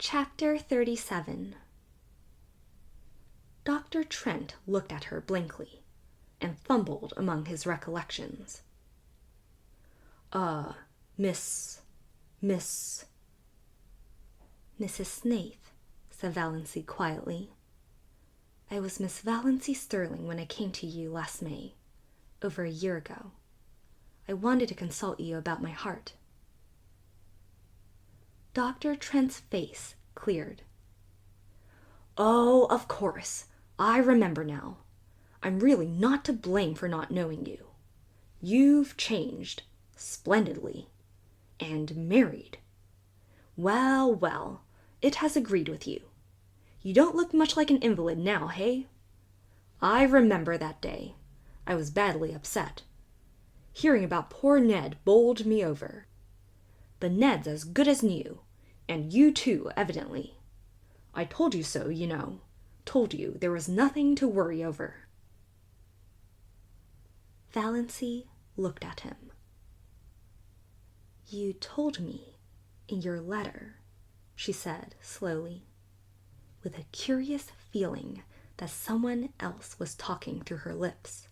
Chapter 37. Dr. Trent looked at her blankly and fumbled among his recollections. Mrs. Snaith, said Valancy quietly. I was Miss Valancy Sterling when I came to you last May, over a year ago. I wanted to consult you about my heart. Dr. Trent's face cleared. Oh, of course. I remember now. I'm really not to blame for not knowing you. You've changed splendidly. And married. Well, well, it has agreed with you. You don't look much like an invalid now, hey? I remember that day. I was badly upset. Hearing about poor Ned bowled me over. But Ned's as good as new, and you too, evidently. I told you so, you know. Told you there was nothing to worry over. Valancy looked at him. You told me in your letter, she said slowly, with a curious feeling that someone else was talking through her lips,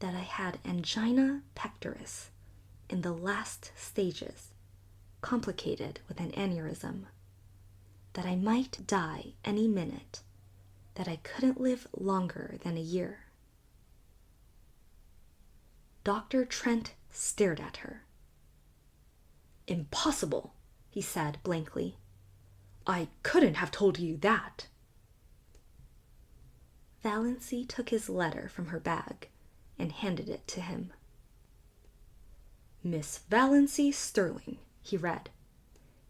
that I had angina pectoris in the last stages, complicated with an aneurysm, that I might die any minute, that I couldn't live longer than a year. Dr. Trent stared at her. Impossible, he said blankly. I couldn't have told you that. Valancy took his letter from her bag and handed it to him. Miss Valancy Sterling, he read.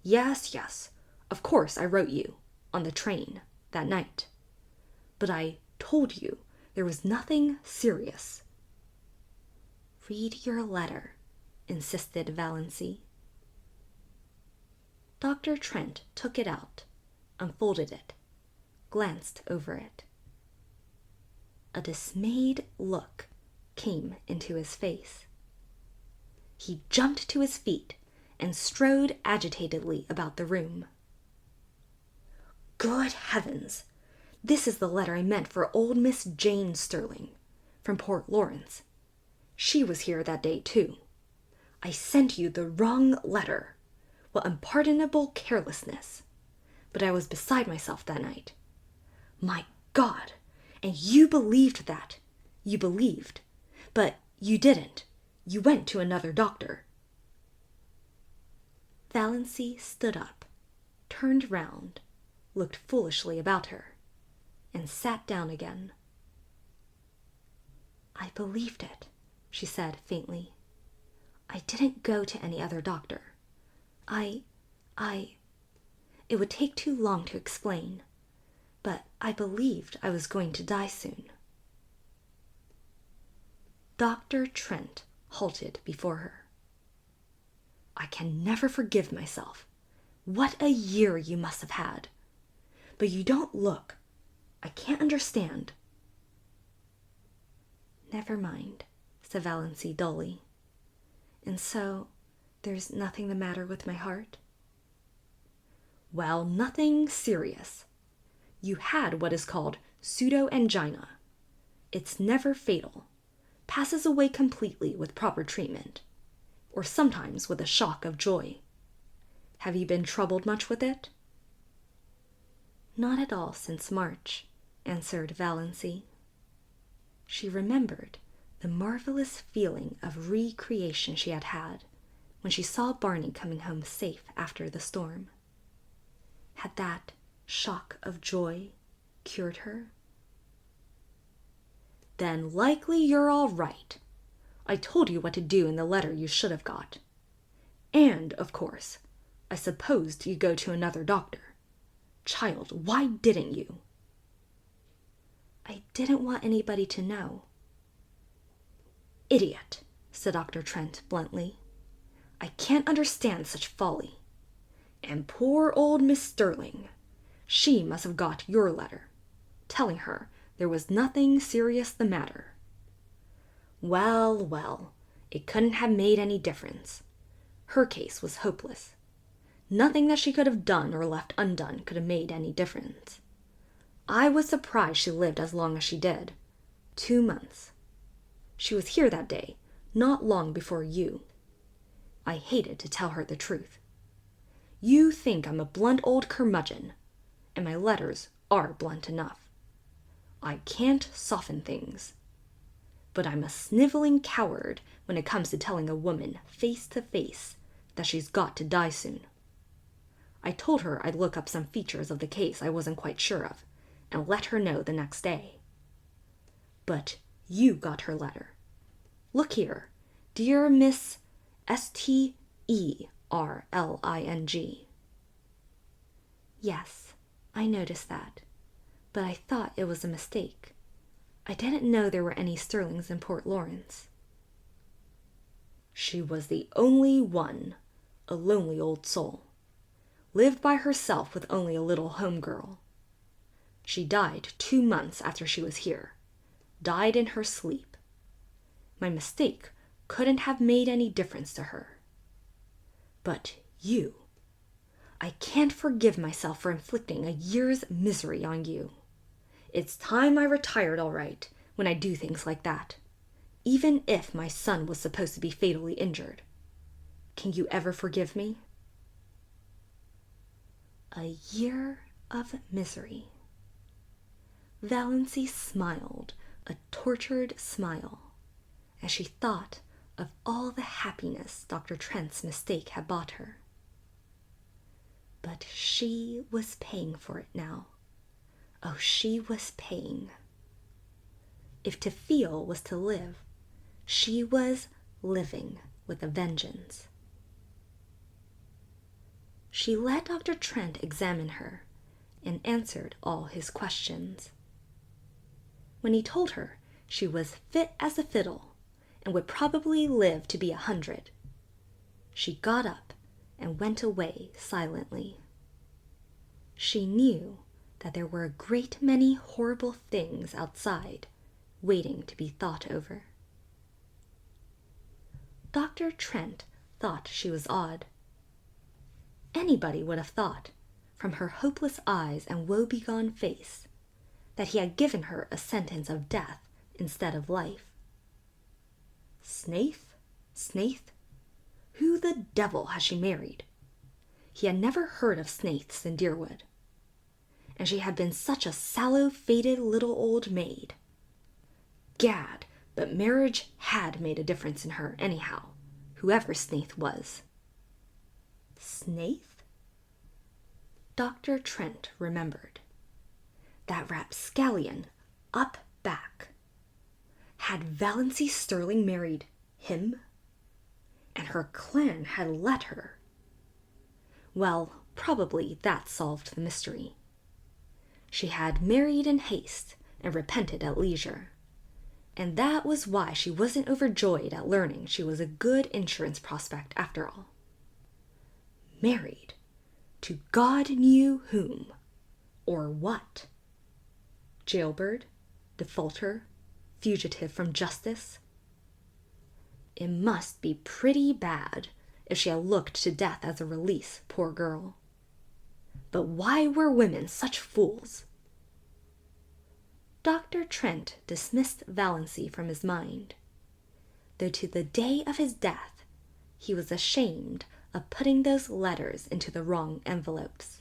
Yes, of course I wrote you, on the train, that night. But I told you there was nothing serious. Read your letter, insisted Valancy. Dr. Trent took it out, unfolded it, glanced over it. A dismayed look came into his face. He jumped to his feet and strode agitatedly about the room. Good heavens! This is the letter I meant for old Miss Jane Sterling, from Port Lawrence. She was here that day, too. I sent you the wrong letter. What unpardonable carelessness. But I was beside myself that night. My God! And you believed that. You believed. But you didn't. You went to another doctor. Valancy stood up, turned round, looked foolishly about her, and sat down again. I believed it, she said faintly. I didn't go to any other doctor. It would take too long to explain, but I believed I was going to die soon. Dr. Trent halted before her. I can never forgive myself. What a year you must have had. But you don't look. I can't understand. Never mind, said Valancy dully. And so, there's nothing the matter with my heart? Well, nothing serious. You had what is called pseudo-angina. It's never fatal. Passes away completely with proper treatment, or sometimes with a shock of joy. Have you been troubled much with it? Not at all since March, answered Valancy. She remembered the marvelous feeling of recreation she had had when she saw Barney coming home safe after the storm. Had that shock of joy cured her? Then likely you're all right. I told you what to do in the letter you should have got. And, of course, I supposed you'd go to another doctor. Child, why didn't you? I didn't want anybody to know. Idiot, said Dr. Trent bluntly. I can't understand such folly. And poor old Miss Sterling. She must have got your letter, telling her there was nothing serious the matter. Well, it couldn't have made any difference. Her case was hopeless. Nothing that she could have done or left undone could have made any difference. I was surprised she lived as long as she did. 2 months. She was here that day, not long before you. I hated to tell her the truth. You think I'm a blunt old curmudgeon, and my letters are blunt enough. I can't soften things. But I'm a sniveling coward when it comes to telling a woman face to face that she's got to die soon. I told her I'd look up some features of the case I wasn't quite sure of, and let her know the next day. But you got her letter. Look here, dear Miss Sterling. Yes, I noticed that, but I thought it was a mistake. I didn't know there were any Sterlings in Port Lawrence. She was the only one, a lonely old soul. Lived by herself with only a little home girl. She died 2 months after she was here. Died in her sleep. My mistake couldn't have made any difference to her. But you, I can't forgive myself for inflicting a year's misery on you. It's time I retired, all right, when I do things like that, even if my son was supposed to be fatally injured. Can you ever forgive me? A year of misery. Valency smiled, a tortured smile, as she thought of all the happiness Dr. Trent's mistake had bought her. But she was paying for it now. Oh, she was paying. If to feel was to live, she was living with a vengeance. She let Dr. Trent examine her and answered all his questions. When he told her she was fit as a fiddle and would probably live to be 100, she got up and went away silently. She knew that there were a great many horrible things outside waiting to be thought over. Dr. Trent thought she was odd. Anybody would have thought, from her hopeless eyes and woebegone face, that he had given her a sentence of death instead of life. Snaith? Snaith? Who the devil has she married? He had never heard of Snaiths in Deerwood. And she had been such a sallow, faded little old maid. Gad, but marriage had made a difference in her anyhow, whoever Snaith was. Snaith? Dr. Trent remembered. That rapscallion, up back. Had Valency Sterling married him? And her clan had let her. Well, probably that solved the mystery. She had married in haste and repented at leisure. And that was why she wasn't overjoyed at learning she was a good insurance prospect after all. Married to God knew whom, or what? Jailbird, defaulter, fugitive from justice? It must be pretty bad if she had looked to death as a release, poor girl. But why were women such fools? Dr. Trent dismissed Valency from his mind, though to the day of his death he was ashamed of putting those letters into the wrong envelopes.